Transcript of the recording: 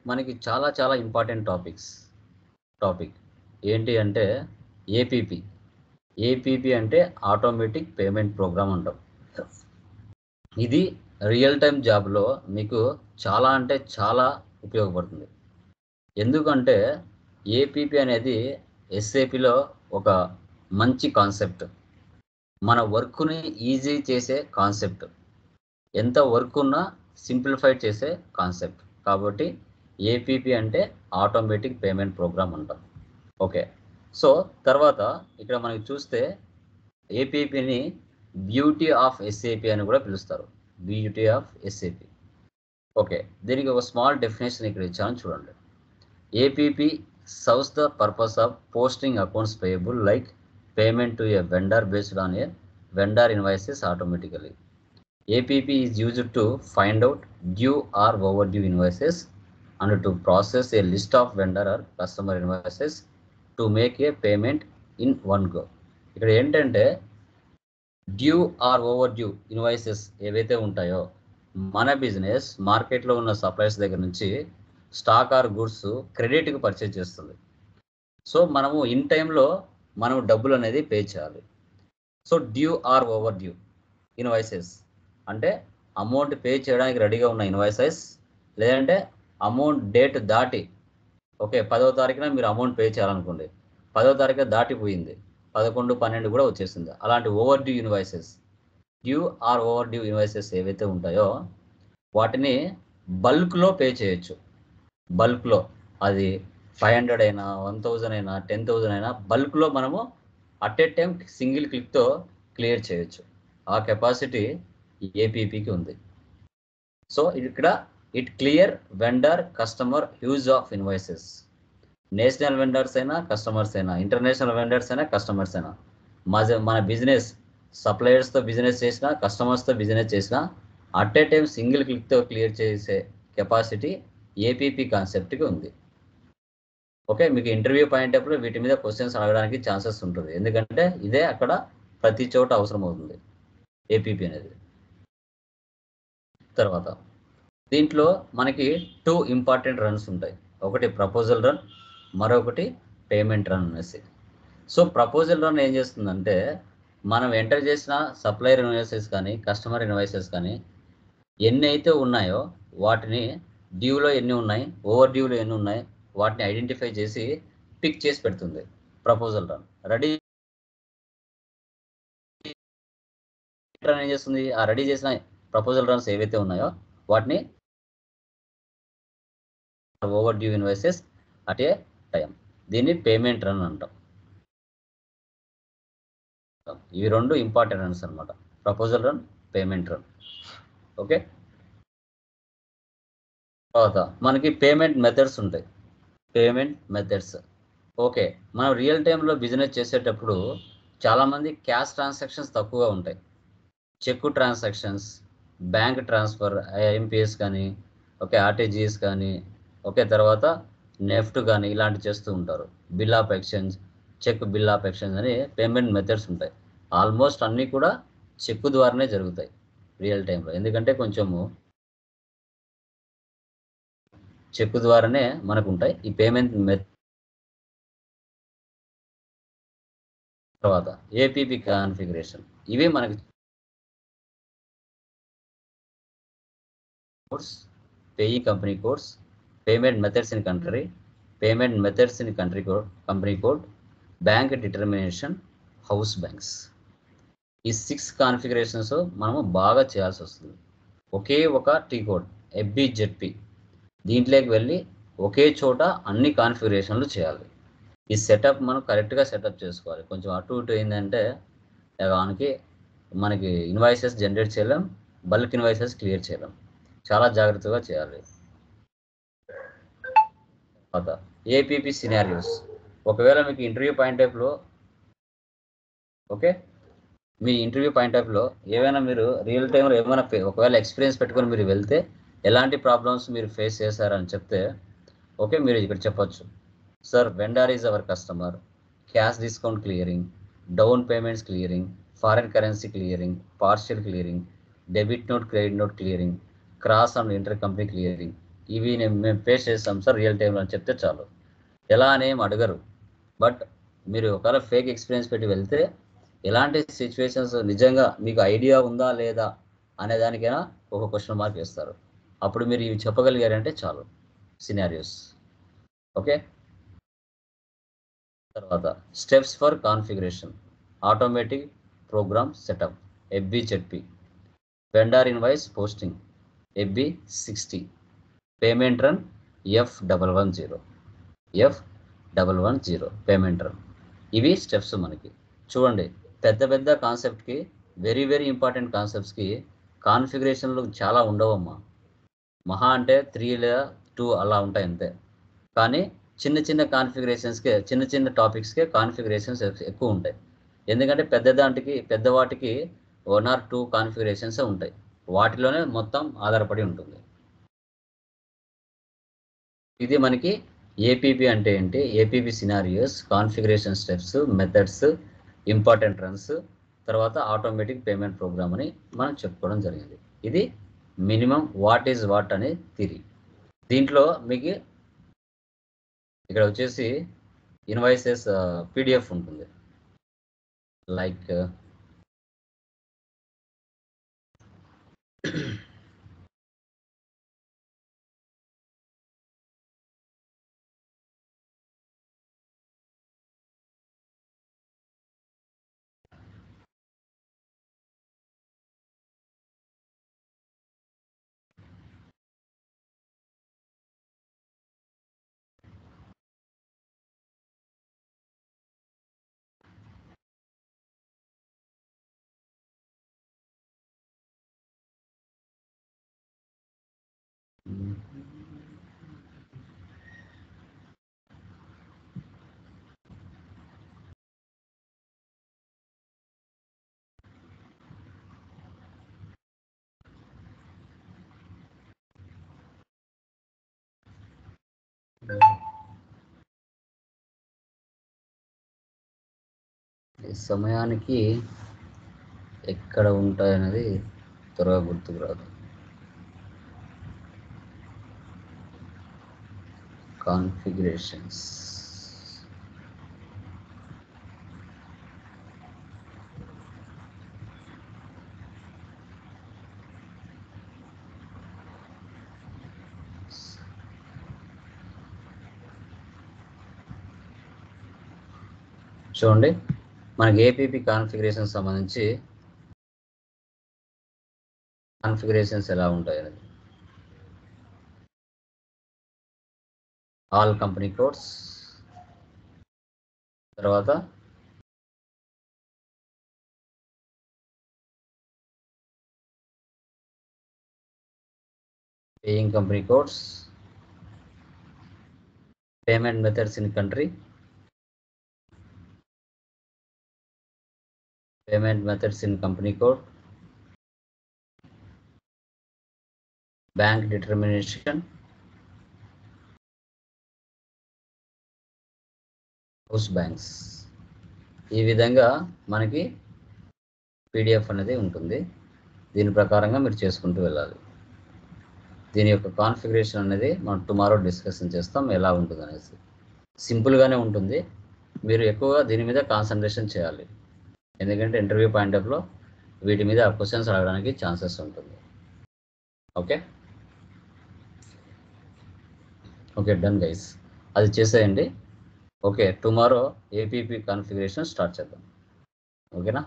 మనకి చాలా చాలా ఇంపార్టెంట్ టాపిక్ ఏంటి అంటే ఏపీపీ. ఏపీపీ అంటే ఆటోమేటిక్ పేమెంట్ ప్రోగ్రామ్ అంటాం. ఇది రియల్ టైం జాబ్లో మీకు చాలా అంటే చాలా ఉపయోగపడుతుంది. ఎందుకంటే ఏపీపీ అనేది ఎస్ఏపిలో ఒక మంచి కాన్సెప్ట్. మన వర్క్ని ఈజీ చేసే కాన్సెప్ట్. ఎంత వర్క్ ఉన్నా సింప్లిఫైడ్ చేసే కాన్సెప్ట్. కాబట్టి ఏపీపీ అంటే ఆటోమేటిక్ పేమెంట్ ప్రోగ్రామ్ అంటాం. ఓకే, సో తర్వాత ఇక్కడ మనకి చూస్తే ఏపీపీని బ్యూటీ ఆఫ్ ఎస్ఏపి అని కూడా పిలుస్తారు. Beauty of SAP. ఓకే, దీనికి ఒక స్మాల్ డెఫినేషన్ ఇక్కడ ఇచ్చాను చూడండి. APP serves the purpose of posting accounts payable like payment to a vendor based on a vendor invoices automatically. APP is used to find out due or overdue invoices and to process a list of vendor or customer invoices to make a payment in one go. ఇక్కడ ఏంటంటే due are over due invoices ఏవైతే ఉంటాయో మన business మార్కెట్లో ఉన్న suppliers దగ్గర నుంచి stock or goods క్రెడిట్కి purchase చేస్తుంది. సో మనము ఇన్ టైంలో మనం డబ్బులు అనేది పే చేయాలి. So due are over due invoices అంటే అమౌంట్ పే చేయడానికి రెడీగా ఉన్న ఇన్వాయిసెస్, లేదంటే అమౌంట్ డేట్ దాటి, ఓకే 10వ తారీఖున మీరు అమౌంట్ పే చేయాలనుకోండి, 10వ తారీఖు దాటిపోయింది, 11, 12 కూడా వచ్చేసింది, అలాంటి over due invoices, due are over due invoices ఏవైతే ఉంటాయో వాటిని బల్క్లో పే చేయొచ్చు. బల్క్లో అది 500 అయినా 1000 అయినా 10,000 అయినా బల్క్లో మనము అట్ ఏ టైం సింగిల్ క్లిక్తో క్లియర్ చేయొచ్చు. ఆ కెపాసిటీ ఏపీపీకి ఉంది. సో ఇక్కడ it clear vendor customer huge of invoices. National vendors అయినా కస్టమర్స్ అయినా, ఇంటర్నేషనల్ వెండర్స్ అయినా కస్టమర్స్ అయినా, మన బిజినెస్ సప్లయర్స్తో బిజినెస్ చేసినా కస్టమర్స్తో బిజినెస్ చేసినా అట్ ఏ టైం సింగిల్ క్లిక్తో క్లియర్ చేసే కెపాసిటీ ఏపీపీ కాన్సెప్ట్కి ఉంది. ఓకే, మీకు ఇంటర్వ్యూ పాయింట్ అప్పుడు వీటి మీద క్వశ్చన్స్ అడగడానికి ఛాన్సెస్ ఉంటుంది. ఎందుకంటే ఇదే అక్కడ ప్రతి చోట అవసరం అవుతుంది ఏపీపీ అనేది. తర్వాత దీంట్లో మనకి 2 ఇంపార్టెంట్ రన్స్ ఉంటాయి. ఒకటి ప్రపోజల్ రన్, మరొకటి పేమెంట్ రన్ అనేసి. సో ప్రపోజల్ రన్ ఏం చేస్తుందంటే మనం ఎంటర్ చేసిన సప్లయర్ ఇన్వాయిసెస్ కానీ కస్టమర్ ఇన్వాయిసెస్ కానీ ఎన్ని అయితే ఉన్నాయో వాటిని డ్యూలో ఎన్ని ఉన్నాయి, ఓవర్ డ్యూలో ఎన్ని ఉన్నాయి వాటిని ఐడెంటిఫై చేసి పిక్ చేసి పెడుతుంది ప్రపోజల్ రన్. రెడీ రన్ ఏం చేస్తుంది, ఆ రెడీ చేసిన ప్రపోజల్ రన్స్ ఏవైతే ఉన్నాయో వాటిని overdue invoices at a time, దీన్ని పేమెంట్ రన్ అంటాం. ఇవి 2 ఇంపార్టెంట్ రన్స్ అనమాట, proposal run, payment run. Okay, తర్వాత మనకి పేమెంట్ మెథడ్స్ ఉంటాయి. పేమెంట్ మెథడ్స్ ఓకే, మనం రియల్ టైంలో బిజినెస్ చేసేటప్పుడు చాలామంది క్యాష్ ట్రాన్సాక్షన్స్ తక్కువగా ఉంటాయి. Cheque transactions, bank transfer, IMPS కానీ, ఓకే ఆర్టీజీఎస్ కానీ, ఓకే తర్వాత నెఫ్ట్ కానీ ఇలాంటివి చేస్తూ ఉంటారు. Bill of exchange, cheque bill of exchange అని పేమెంట్ మెథడ్స్ ఉంటాయి. ఆల్మోస్ట్ అన్నీ కూడా చెక్ ద్వారానే జరుగుతాయి రియల్ టైంలో. ఎందుకంటే కొంచెము చెక్ ద్వారానే మనకు ఉంటాయి ఈ పేమెంట్ మెథడ్. తర్వాత ఏపీపీ కాన్ఫిగరేషన్, ఇవి మనకి codes, paying company codes, payment methods in country, payment methods in country code, company code, bank determination, house banks. ఈ 6 కాన్ఫిగరేషన్స్ మనము బాగా చేయాల్సి వస్తుంది. ఒకే ఒక టీ కోడ్ ఎఫ్బిజెడ్పి, దీంట్లోకి వెళ్ళి ఒకే చోట అన్ని కాన్ఫిగరేషన్లు చేయాలి. ఈ సెటప్ మనం కరెక్ట్గా సెటప్ చేసుకోవాలి. కొంచెం అటు ఇటు ఏంటంటే మనకి ఇన్వాయిసెస్ జనరేట్ చేయలేం, బల్క్ ఇన్వాయిసెస్ క్లియర్ చేయలేం, చాలా జాగ్రత్తగా చేయాలి. తర్వాత ఏపీపీ సినారియోస్, ఒకవేళ మీకు ఇంటర్వ్యూ పాయింట్ ఆఫ్లో ఓకే మీ ఇంటర్వ్యూ పాయింట్ ఆఫ్లో ఏమైనా మీరు రియల్ టైంలో ఏమైనా ఒకవేళ ఎక్స్పీరియన్స్ పెట్టుకొని మీరు వెళ్తే ఎలాంటి ప్రాబ్లమ్స్ మీరు ఫేస్ చేశారని చెప్తే ఓకే మీరు ఇక్కడ చెప్పొచ్చు. Sir, vendor is our customer, cash discount clearing, down payments clearing, foreign currency clearing, partial clearing, debit note credit note clearing, cross and inter company clearing, ఇవి మేము ఫేస్ చేస్తాం సార్ రియల్ టైంలో అని చెప్తే చాలు. ఎలా అని ఏం అడగరు. బట్ మీరు ఒకవేళ ఫేక్ ఎక్స్పీరియన్స్ పెట్టి వెళ్తే ఎలాంటి సిచ్యువేషన్స్ నిజంగా మీకు ఐడియా ఉందా లేదా అనే దానికైనా ఒక క్వశ్చన్ మార్క్ వేస్తారు. అప్పుడు మీరు ఇవి చెప్పగలిగారంటే చాలు సినారియోస్. ఓకే. తర్వాత steps for configuration, automatic program setup, FBZP, vendor invoice posting, FB60, payment run F110 payment run. ఇవి స్టెప్స్ మనకి. చూడండి, పెద్ద పెద్ద కాన్సెప్ట్కి, వెరీ వెరీ ఇంపార్టెంట్ కాన్సెప్ట్స్కి కాన్ఫిగరేషన్లు చాలా ఉండవమ్మా. మహా అంటే 3 లేదా 2 అలా ఉంటాయి అంతే. కానీ చిన్న చిన్న కాన్ఫిగరేషన్స్కే, చిన్న చిన్న టాపిక్స్కే కాన్ఫిగరేషన్స్ ఎక్కువ ఉంటాయి. ఎందుకంటే పెద్దవాటికి 1 or 2 కాన్ఫిగరేషన్స్ ఉంటాయి. వాటిలోనే మొత్తం ఆధారపడి ఉంటుంది. ఇది మనకి ఏపీపీ అంటే ఏంటి, APP scenarios, configuration steps, methods, important runs, తర్వాత ఆటోమేటిక్ పేమెంట్ ప్రోగ్రామ్ అని మనం చెప్పుకోవడం జరిగింది. ఇది మినిమం వాట్ ఈజ్ వాట్ అనే థియరీ. దీంట్లో మీకు ఇక్కడ వచ్చేసి ఇన్వాయిసెస్ PDF ఉంటుంది. లైక్ సమయానికి ఎక్కడ ఉంటాయనేది త్వరగా గుర్తుకు రాదు. కాన్ఫిగరేషన్స్, చూడండి మనకి ఏపీపీ కాన్ఫిగరేషన్ సంబంధించి కాన్ఫిగరేషన్స్ ఎలా ఉంటాయనేది. ఆల్ కంపెనీ కోడ్స్, తర్వాత paying company codes, payment methods in country, payment methods in company code, bank determination, house banks. ఈ విధంగా మనకి PDF అనేది ఉంటుంది. దీని ప్రకారంగా మీరు చేసుకుంటూ వెళ్ళాలి. దీని యొక్క కాన్ఫిగరేషన్ అనేది మనం టుమారో డిస్కషన్ చేస్తాం ఎలా ఉంటుంది అనేసి. సింపుల్గానే ఉంటుంది, మీరు ఎక్కువగా దీని మీద కాన్సన్ట్రేషన్ చేయాలి. ఎందుకంటే ఇంటర్వ్యూ పాయింట్ ఆఫ్లో వీటి మీద క్వశ్చన్స్ అడగడానికి ఛాన్సెస్ ఉంటుంది. ఓకే ఓకే, డన్ గైస్, అది చేసేయండి. Okay, tomorrow APP configuration start చేద్దాం. ఓకేనా.